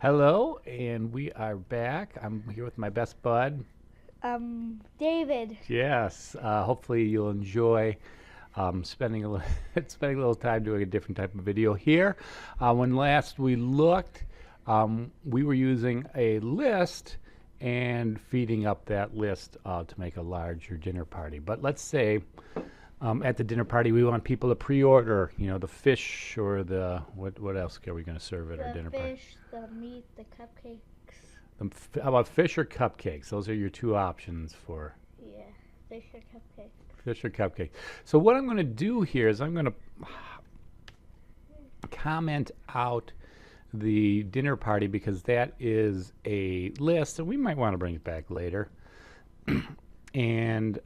Hello, and we are back. I'm here with my best bud. David. Yes, hopefully you'll enjoy spending spending a little time doing a different type of video here. When last we looked, we were using a list and feeding up that list to make a larger dinner party. But let's say at the dinner party we want people to pre-order, the fish or the what else are we going to serve at our The dinner party? fish, the meat, the cupcakes. How about fish or cupcakes? Those are your two options for Yeah, fish or cupcakes. fish or cupcake. So what I'm going to do here is I'm going to comment out the dinner party because that is a list, and we might want to bring it back later. And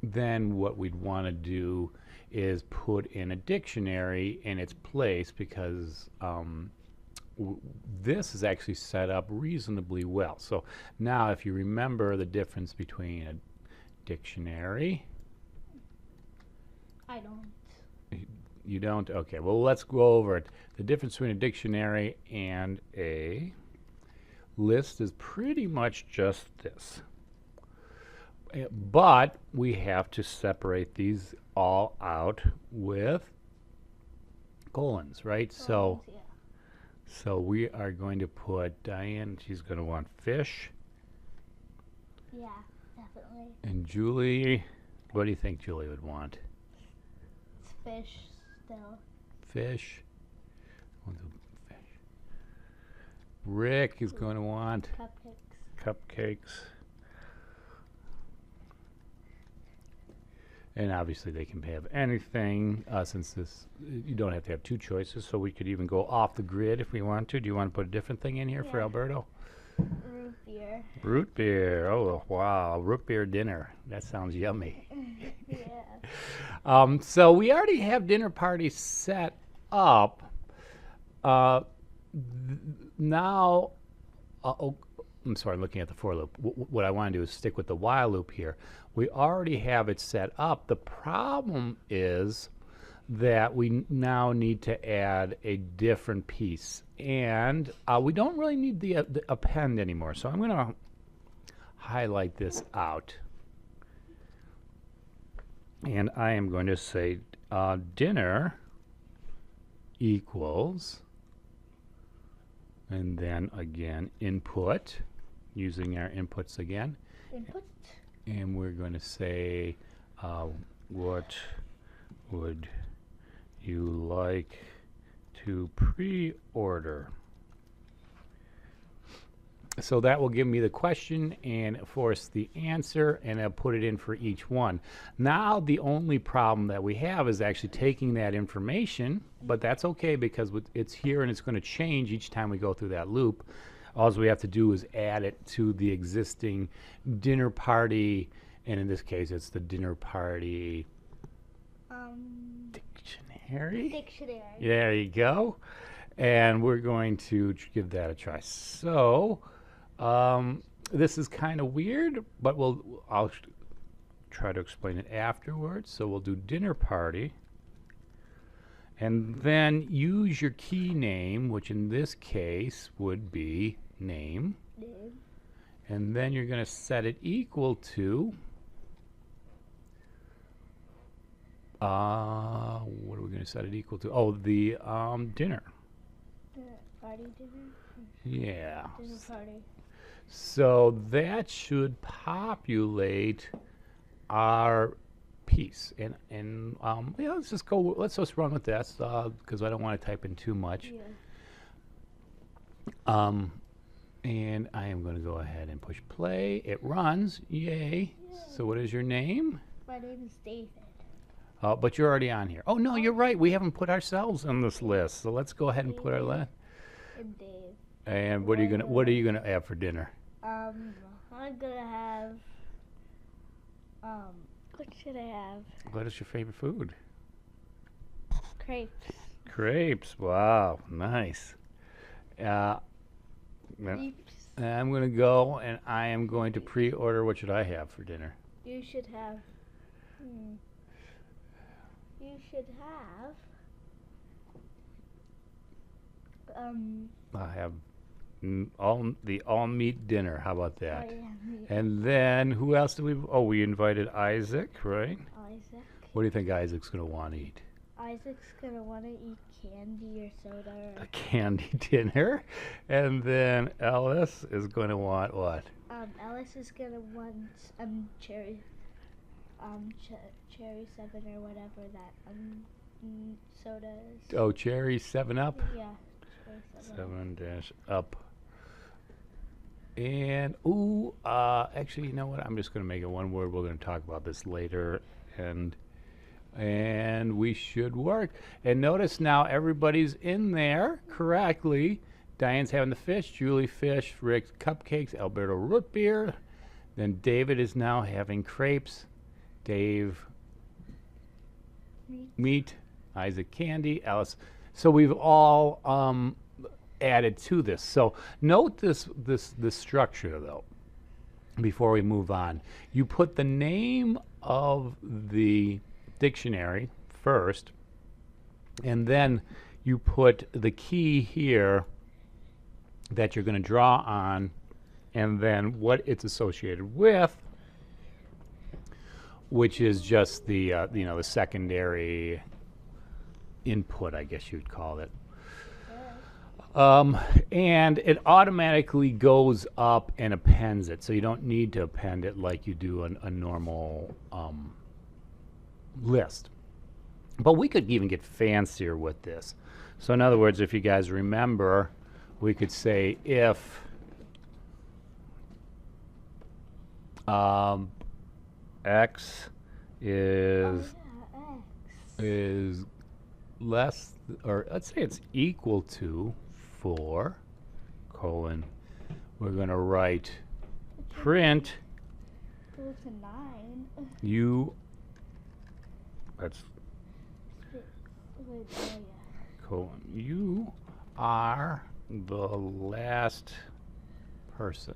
then what we'd want to do is put in a dictionary in its place because this is actually set up reasonably well. So now if you remember the difference between a dictionary, I don't. you don't? Okay, well, let's go over it. The difference between a dictionary and a list is pretty much just this. But we have to separate these all out with colons, right? So Yeah. So we are going to put Diane, she's going to want fish. Yeah, definitely. And Julie, what do you think Julie would want? It's fish still. Fish. We'll do fish. Rick is going to want Cupcakes. cupcakes. And obviously they can have anything since you don't have to have two choices, so we could even go off the grid if we want to. Do you want to put a different thing in here for Yeah. Alberto? Root beer. Root beer. Oh, wow. Root beer dinner. That sounds yummy. Yeah. So we already have dinner parties set up. Now, I'm sorry, I'm looking at the for loop. What I want to do is stick with the while loop here. We already have it set up. The problem is that we now need to add a different piece. And we don't really need the append anymore. So I'm going to highlight this out. And I am going to say dinner equals, and then again input, using our inputs again. Input. And we're going to say, what would you like to pre-order? So that will give me the question and force the answer, and I'll put it in for each one. Now the only problem that we have is actually taking that information, but that's okay because it's here and it's going to change each time we go through that loop. All we have to do is add it to the existing dinner party, and in this case it's the dinner party dictionary. Dictionary. There you go. And we're going to give that a try. So this is kind of weird, but I'll try to explain it afterwards. So we'll do dinner party, and then use your key name, which in this case would be name. Name. And then you're going to set it equal to what are we going to set it equal to? Oh, the dinner. Party dinner. Yeah. Dinner party. So that should populate our piece, and yeah, let's just go. Let's just run with this because I don't want to type in too much. Yeah. And I am going to go ahead and push play. It runs. Yay! So what is your name? My name is David. But you're already on here. Oh no, you're right. We haven't put ourselves on this list. So let's go ahead and put our list. And Dave. And what are you gonna have for dinner? I'm gonna have. What should I have? What is your favorite food? Crepes. Crepes. Wow, nice. Crepes. I'm going to go and I am going to pre-order. What should I have for dinner? You should have. You should have I'll have all meat dinner. How about Oh that? yeah, meat. And then who else did we? Oh, we invited Isaac, right? Isaac. What do you think Isaac's gonna want to eat? Isaac's gonna want to eat candy or soda. A candy dinner. And then Ellis is gonna want what? Ellis is gonna want cherry, cherry 7 or whatever that soda is. Oh, cherry 7-Up. Yeah, cherry 7. 7 dash up. And actually, you know what? I'm just gonna make it one word. We're gonna talk about this later, and we should work. And notice now everybody's in there correctly. Diane's having the fish, Julie fish, Rick cupcakes, Alberto root beer. Then David is now having crepes, Dave meat, Isaac candy, Alice. So we've all added to this. So note this structure though. Before we move on, you put the name of the dictionary first, and then you put the key here that you're going to draw on, and then what it's associated with, which is just the the secondary input, I guess you'd call it. And it automatically goes up and appends it, so you don't need to append it like you do a normal list. But we could even get fancier with this. So in other words, if you guys remember, we could say if x is is less, or let's say it's equal to 4, colon, we're going to write print Equal to 9. you, that's Wait, oh yeah. colon, you are the last person.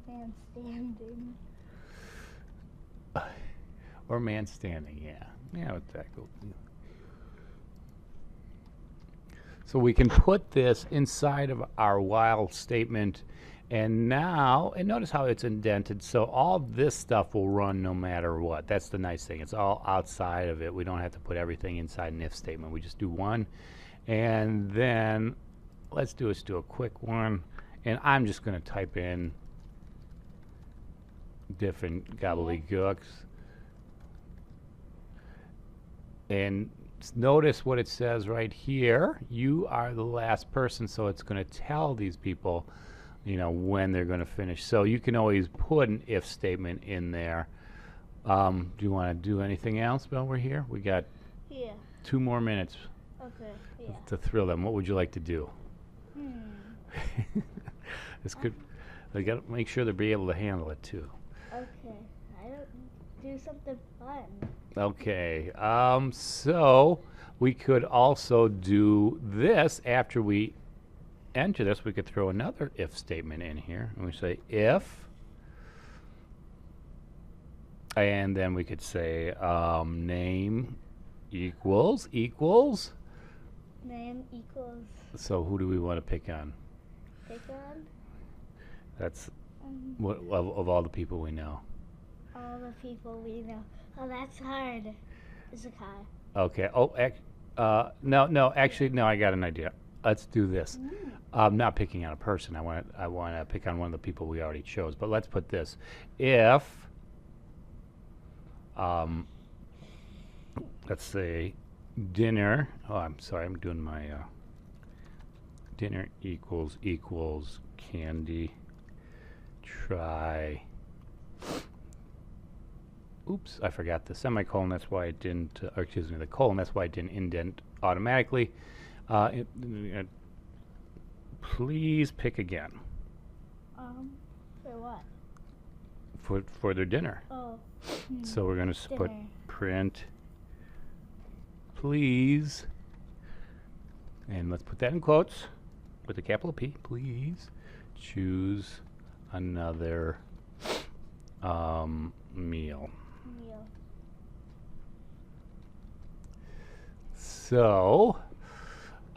Man standing. Or man standing, yeah. Yeah, with that go. So we can put this inside of our while statement, and now, and notice how it's indented, so all this stuff will run no matter what. That's the nice thing. It's all outside of it. We don't have to put everything inside an if statement. We just do one, and then let's do a quick one, and I'm just going to type in different gobbledygooks. And notice what it says right here. You are the last person, so it's going to tell these people, when they're going to finish. So you can always put an if statement in there. Do you want to do anything else while we're here? We got 2 more minutes Okay, yeah. to thrill them. What would you like to do? This could. They got to make sure they'll be able to handle it too. Okay, I don't do something fun. Okay, so we could also do this after we enter this. We could throw another if statement in here, and we say if, and then we could say name equals. Name equals. So who do we want to pick on? Pick on That's what of all the people we know. all the people we know. Oh, that's hard. Zakai. Okay. Oh, no. Actually, no. I got an idea. Let's do this. I'm not picking on a person. I want to pick on one of the people we already chose. But let's put this: if, let's say, dinner. Oh, I'm sorry. I'm doing my dinner equals candy. Try. Oops, I forgot the semicolon. That's why it didn't, or excuse me, the colon. That's why it didn't indent automatically. Please pick again. For what? For their dinner. Oh. So we're going to put Dinner. print, please, and let's put that in quotes with a capital P. Please choose another meal. Meal. So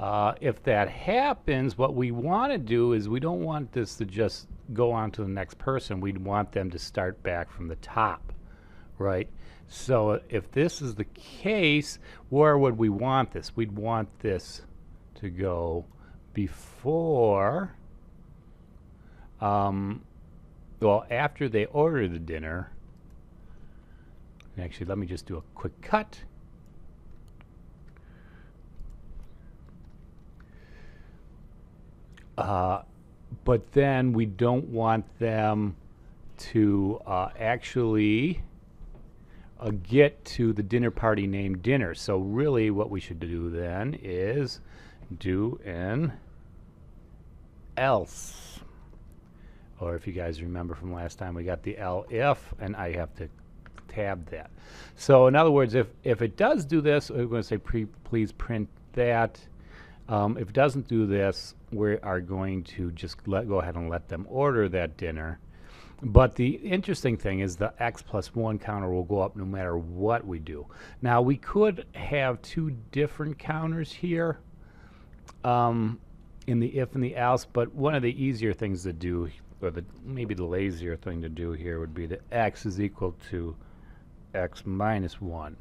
If that happens, what we want to do is we don't want this to just go on to the next person. We'd want them to start back from the top, right? So if this is the case, where would we want this? We'd want this to go before, well, after they order the dinner. Actually, let me just do a quick cut. But then we don't want them to actually get to the dinner party named dinner. So really what we should do then is do an else. Or if you guys remember from last time, we got the elif, and I have to tab that. So in other words, if it does do this, we're going to say please print that. If it doesn't do this, we are going to just go ahead and let them order that dinner. But the interesting thing is the x+1 counter will go up no matter what we do. Now we could have two different counters here in the if and the else, but one of the easier things to do, or maybe the lazier thing to do here, would be that x is equal to x minus 1.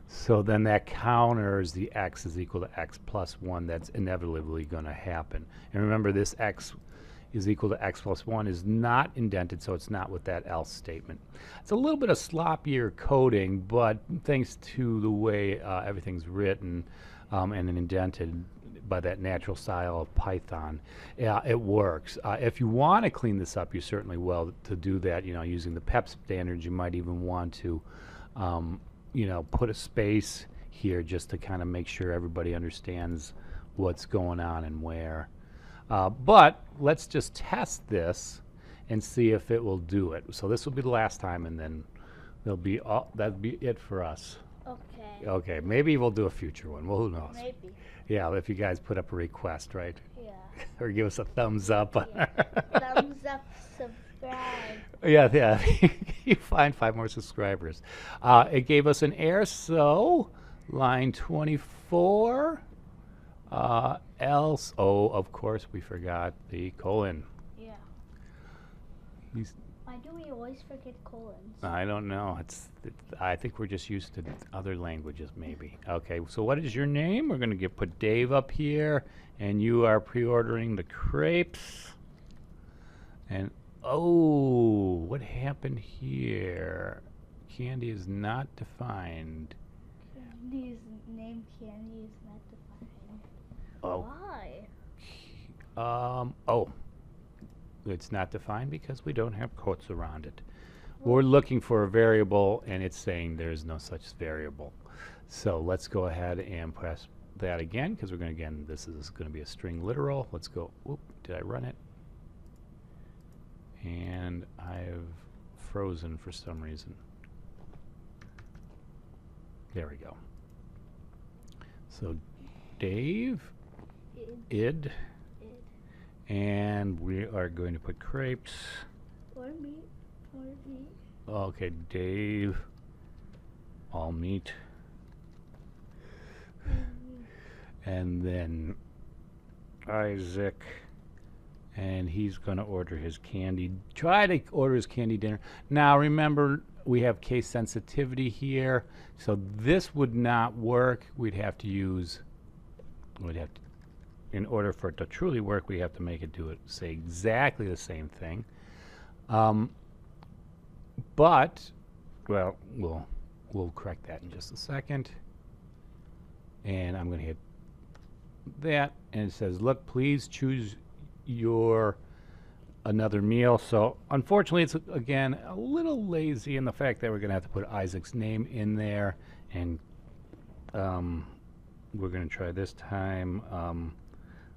So then that counters the x is equal to x+1. That's inevitably going to happen. And remember, this x is equal to x+1 is not indented, so it's not with that else statement. It's a little bit of sloppier coding, but thanks to the way everything's written and indented by that natural style of Python, it works. If you want to clean this up, you certainly will. To do that, using the PEP standards, you might even want to put a space here just to kind of make sure everybody understands what's going on and where. But let's just test this and see if it will do it. So this will be the last time, and then that'll be it for us. Okay. Okay, maybe we'll do a future one. Well, who knows? Maybe. Yeah, if you guys put up a request, right? Yeah. Or give us a thumbs up. Yeah. Thumbs up, subscribe. Yeah. You find 5 more subscribers. It gave us an error, so line 24. Else, of course, we forgot the colon. Yeah. Why do we always forget colons? I don't know. I think we're just used to other languages, maybe. Okay, so what is your name? We're going to put Dave up here, and you are pre-ordering the crepes. And what happened here? Candy is not defined. Candy's name Candy is not defined. Oh. Why? It's not defined because we don't have quotes around it. We're looking for a variable, and it's saying there is no such variable. So let's go ahead and press that again, because we're going to, this is going to be a string literal. Let's go. Whoop, did I run it? And I've frozen for some reason. There we go. So Dave, id, and we are going to put crepes. Or meat. Okay, Dave, all meat. And then Isaac, and he's going to order his candy. Try to order his candy dinner. Now remember, we have case sensitivity here, so this would not work. In order for it to truly work, we have to make it say exactly the same thing. But, well, we'll correct that in just a second. And I'm going to hit that, and it says, look, please choose another meal. So unfortunately, it's again a little lazy in the fact that we're going to have to put Isaac's name in there, and we're going to try this time.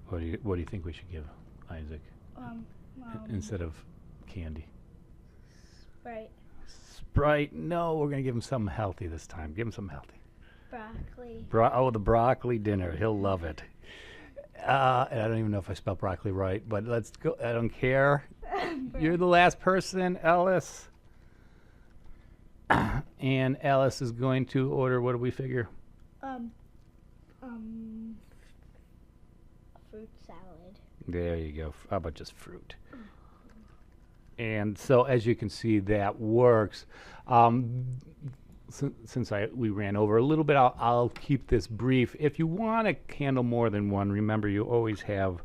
What do you think we should give Isaac instead of candy? Sprite. No, we're going to give him something healthy this time. Give him something healthy. Broccoli. The broccoli dinner. He'll love it. And I don't even know if I spelled broccoli right, but let's go. I don't care. You're the last person, Ellis. And Ellis is going to order, what do we figure? fruit salad. There you go. How about just fruit? And so, as you can see, that works. Since we ran over a little bit, I'll keep this brief. If you want to handle more than one, remember you always have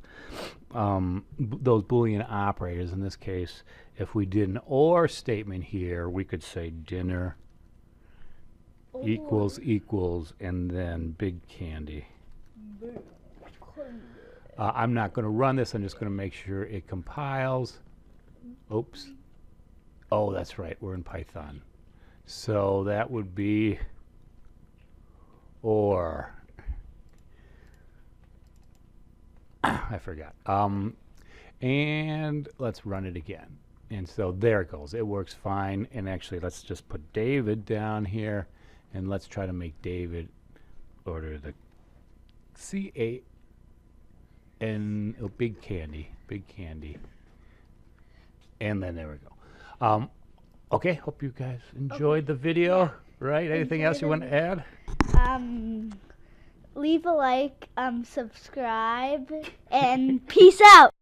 those Boolean operators. In this case, if we did an OR statement here, we could say dinner equals, and then big candy. I'm not going to run this. I'm just going to make sure it compiles. Oops. Oh, that's right. We're in Python. So that would be or. I forgot. And let's run it again. And so there it goes. It works fine. And actually, let's just put David down here. And let's try to make David order the C-A-N, oh, big candy. And then there we go. Okay, hope you guys enjoyed the video, right? Anything else you want to add? Leave a like, subscribe, and peace out.